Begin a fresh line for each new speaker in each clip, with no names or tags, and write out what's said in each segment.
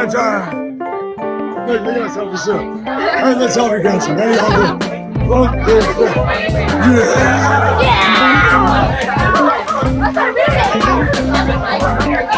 time. Look at yourself for sure. All right, let's help you guys. Ready? One, two, three.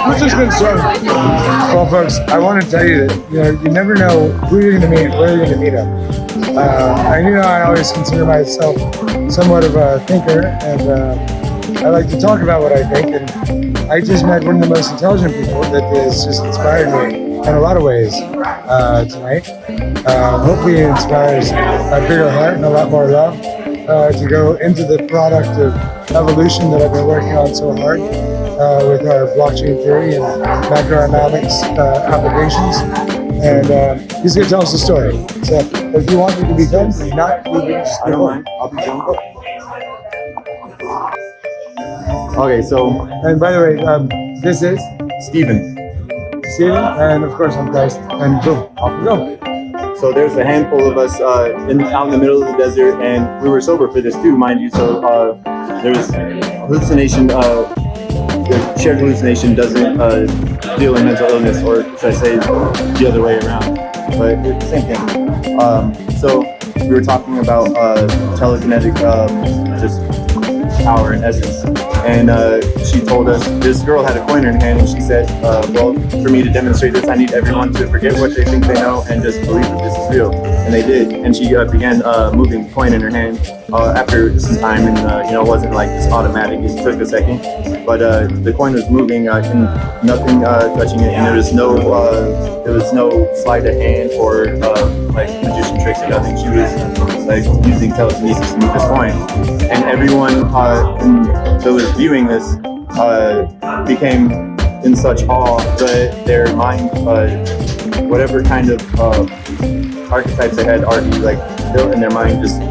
Which is good start. Well, folks, I want to tell you that you never know who you're going to meet, where you're going to meet them. I always consider myself somewhat of a thinker, and I like to talk about what I think. And I just met one of the most intelligent people that has just inspired me in a lot of ways tonight. Hopefully, it inspires a bigger heart and a lot more love to go into the product of evolution that I've been working on so hard with our blockchain theory and macroeconomics applications. And he's going to tell us a story. So if you want me to be done, if not,
I don't mind. I'll be done. Okay, so.
And by the way, this is
Steven,
and of course I'm Christ, and boom, off we go.
So there's a handful of us out in the middle of the desert, and we were sober for this too, mind you. So there was hallucination. The shared hallucination doesn't deal in mental illness, or should I say the other way around, but it's the same thing. So we were talking about telekinetic just power and essence, and she told us this girl had a coin in her hand, and she said, well, for me to demonstrate this, I need everyone to forget what they think they know and just believe that this is real. And they did, and she began moving the coin in her hand after some time, and it wasn't like just automatic, it took a second, but the coin was moving and nothing touching it, and there was no sleight of hand or like magician tricks or nothing. She was like using telekinesis to move this coin, and everyone that was viewing this became in such awe that their mind, whatever kind of archetypes they had already like built in their mind, just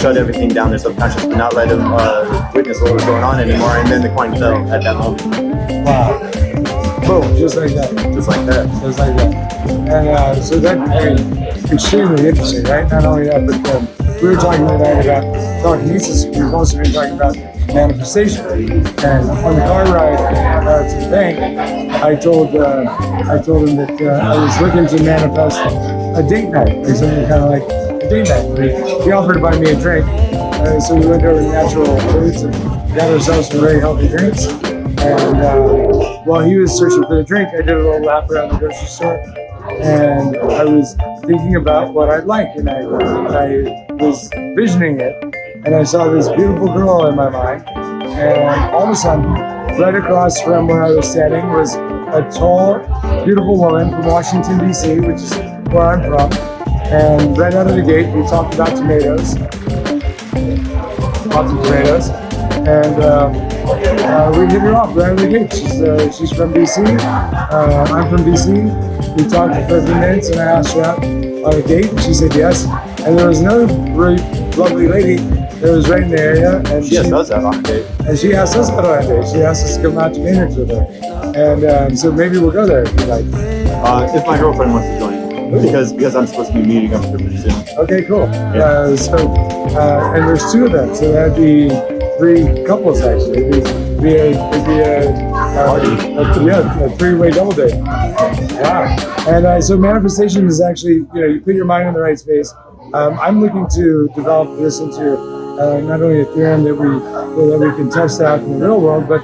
shut everything down, their subconscious, but not let them witness what was going on anymore. And then the coin fell at that moment.
Wow. Boom, just like that.
Just like that.
Just like that. And so that, extremely interesting, right? Not only that, but we were talking tonight about telekinesis. We've also been talking about manifestation. And on the car ride to the bank, I told him that I was looking to manifest a date night, like something kind of like a date night. He offered to buy me a drink, so we went over to Natural Foods and got ourselves some very healthy drinks. And while he was searching for the drink, I did a little lap around the grocery store, and I was thinking about what I'd like, and I was visioning it, and I saw this beautiful girl in my mind, and all of a sudden, right across from where I was standing was a tall, beautiful woman from Washington, D.C., which is where I'm from, and right out of the gate, we talked about tomatoes, lots of tomatoes, and we hit her off right out of the gate. She's from D.C., I'm from D.C., we talked for a few minutes, and I asked her out on a date, and she said yes, and there was another really lovely lady that was right in the area, and
she asked us out on a date.
And she asked us out on a date. She asked us to come out to Maynard with her, and so maybe we'll go there if you like.
If my girlfriend wants to join, because I'm supposed to be meeting up with her pretty soon.
Okay, cool.
Yeah.
And there's two of them, so that'd be 3 couples actually. It'd be a three-way double date. Wow. And so manifestation is actually, you put your mind in the right space. I'm looking to develop this into not only a theorem that we can test out in the real world, but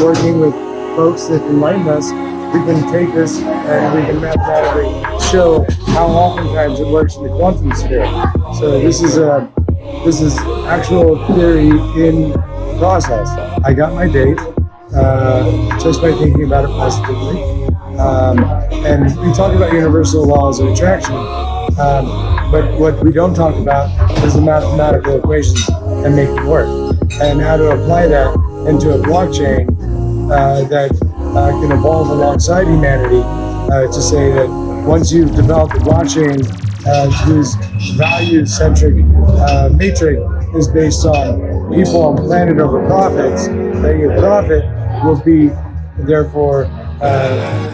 working with folks that enlighten us, we can take this and we can mathematically show how oftentimes it works in the quantum sphere. So this is actual theory in process. I got my date just by thinking about it positively. And we talk about universal laws of attraction, but what we don't talk about is the mathematical equations and make it work, and how to apply that into a blockchain that can evolve alongside humanity to say that once you've developed a blockchain whose value-centric matrix is based on people on planet over profits, that your profit will be therefore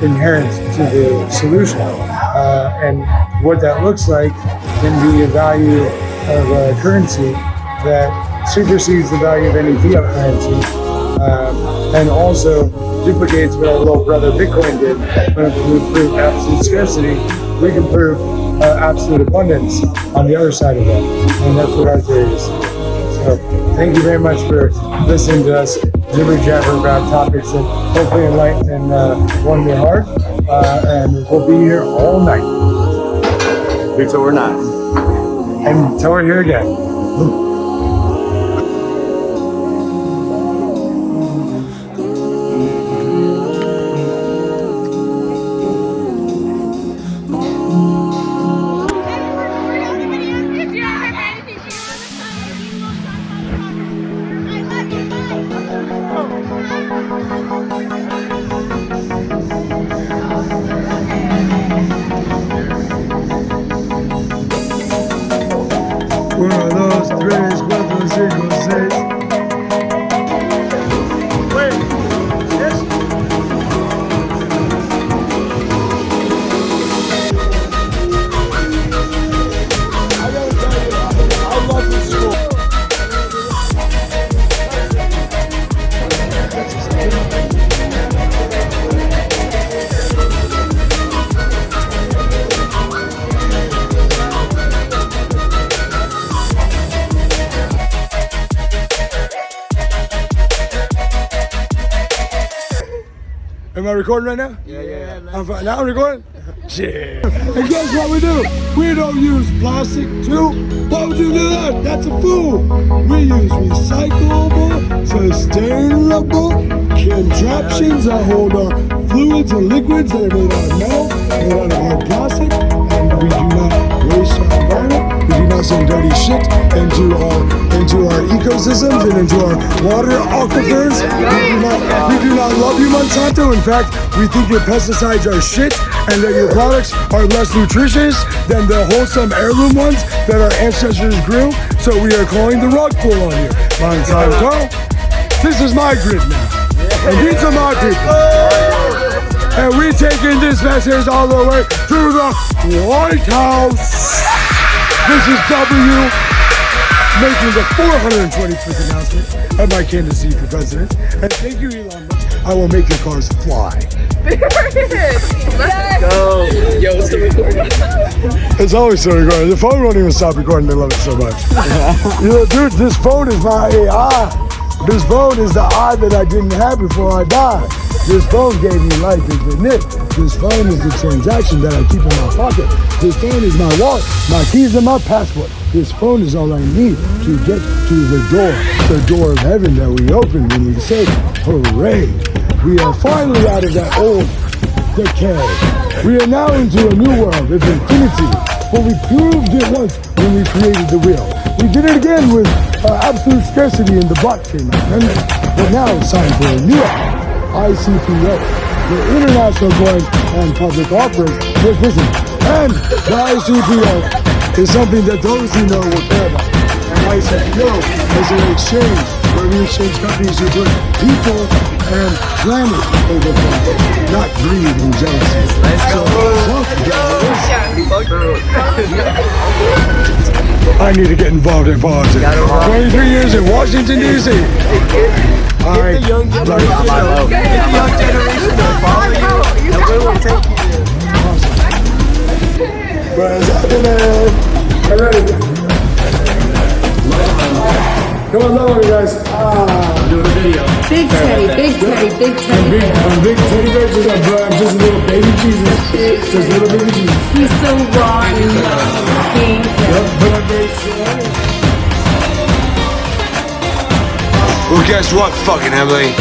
inherent to the solution. And what that looks like can be a value of a currency that supersedes the value of any fiat currency, and also duplicates what our little brother Bitcoin did. When we prove absolute scarcity, we can prove absolute abundance on the other side of that. And that's what our theory is. So thank you very much for listening to us jibber jabber about topics that hopefully enlighten and warm your heart. And we'll be here all night.
Until we're not.
And until we're here again. One of those threes with the single six. Wait, yes? I gotta tell you, I love this school. Am I recording right now?
Yeah.
Now I'm recording? Yeah. And guess what we do? We don't use plastic too. Why would you do that? That's a fool. We use recyclable, sustainable contraptions that hold our fluids and liquids that are made out of metal, made out of hard plastic, and we do not waste our environment. We do not send dirty shit into our ecosystems and into our water aquifers. We do not love you, Monsanto. In fact, we think your pesticides are shit and that your products are less nutritious than the wholesome heirloom ones that our ancestors grew. So we are calling the rug pull on you, Monsanto. This is my grid now, and these are my people. And we're taking this message all the way to the White House. This is W making the 425th announcement of my candidacy for president. And thank you, Elon Musk. I will make your cars fly.
Let's go. Yo, it's still recording.
It's always still recording. The phone won't even stop recording. They love it so much. You know, dude, this phone is my AI. This phone is the eye that I didn't have before I died. This phone gave me life into Nick. This phone is the transaction that I keep in my pocket. This phone is my wallet, my keys, and my passport. This phone is all I need to get to the door of heaven that we open when we say, hooray. We are finally out of that old decay. We are now into a new world of infinity. For we proved it once when we created the wheel. We did it again with absolute scarcity in the blockchain, my friend. But now it's time for a new ICPO, the International Coin and Public Offering. Just listen. And the ICPO is something that those who know will care about. And ICPO is an exchange where we exchange companies who put people and planet over profit, not greed and jealousy.
Let's go.
I need to get involved in politics. 23 years in Washington, D.C.
Get the young generation to follow you, and we will take you there.
What's happening? I'm ready. Come on, love you guys.
Do the video.
Big teddy, big teddy, big teddy.
I'm big teddy bear, I'm just a little baby Jesus. Just little baby Jesus.
He's so raw and pink.
But I'm very sure.
Well, guess what, fucking Emily?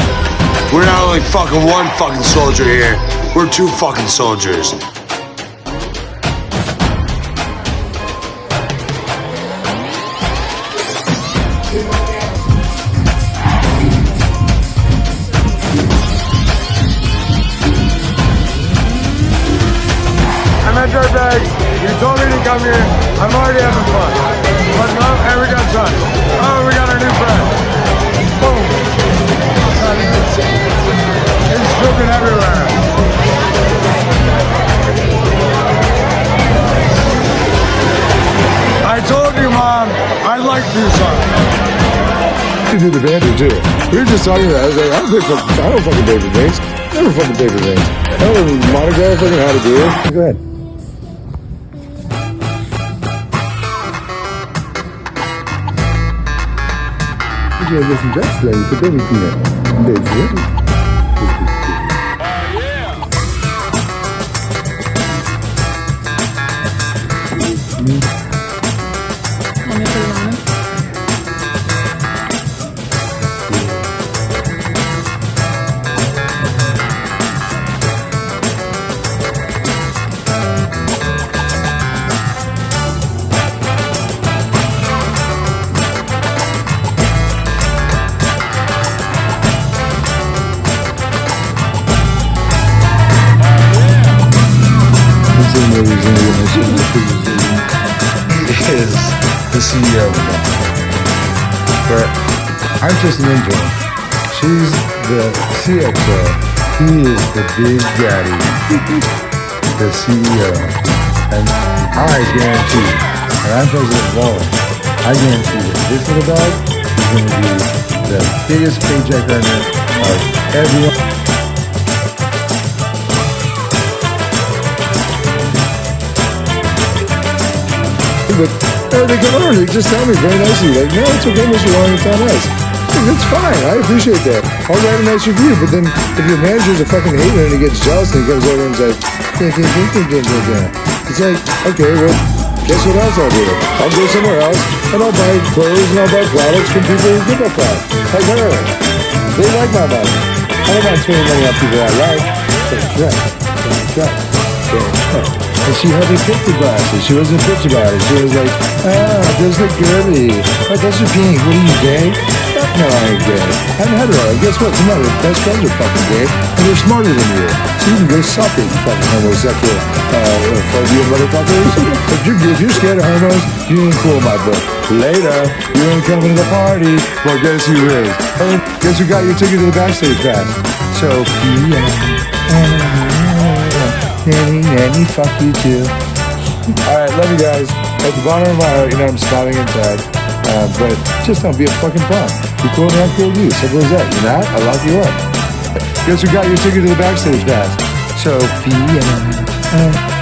We're not only fucking one fucking soldier here, we're two fucking soldiers.
I'm at Dirtbags. You told me to come here. I'm already having fun. Let's go, and we got sun. Oh, we got our new friend. Boom. It's smoking everywhere. I told you, Mom, I like Tucson. could do the banter too. We were just talking about it. I was like, I don't fucking pay for drinks. Never fucking pay for drinks. I don't know Monaco fucking how to do it. Go ahead. Did you get some drinks today? You put baby peanut. Baby.
Want me to put it on him?
Is the CEO of the company. But I'm just an intern. She's the CXO. He is the big daddy, the CEO. And I guarantee, and I'm President Walling, I guarantee that this little dog is going to be the biggest paycheck earner of everyone. But they come over, they just tell me very nicely, like, no, it's okay, Mr. Walling, it's all nice. It's fine, I appreciate that. I'll write a nice review, but then if your manager's a fucking hater and he gets jealous and he comes over and is like, it's like, okay, well, guess what else I'll do? I'll go somewhere else and I'll buy clothes and I'll buy products from people who give a fuck. Like her. They like my money. I don't mind spending money on people I like. That's right. That's right. That's right. And she helped me pick the glasses. She wasn't bitch about it. She was like, those look girly. Oh, those are pink. What are you, gay? Fuck no, I ain't gay. I'm hetero. And guess what? Some of my best friends are fucking gay. And they're smarter than you. So you can go suck it, you fucking homosexual phobia motherfuckers. If you're scared of homos, you ain't cool in my book. Later, you ain't coming to the party. Well, guess who is? Oh, guess who got your ticket to the backstage pass? Sophia. Nanny, fuck you too. Alright, love you guys. At the bottom of my heart, you know I'm smiling inside. But just don't be a fucking punk. Be cool and I'm cool with you. Simple as that. You're not? I lock you up. Guess who got your ticket to the backstage pass? Sophia.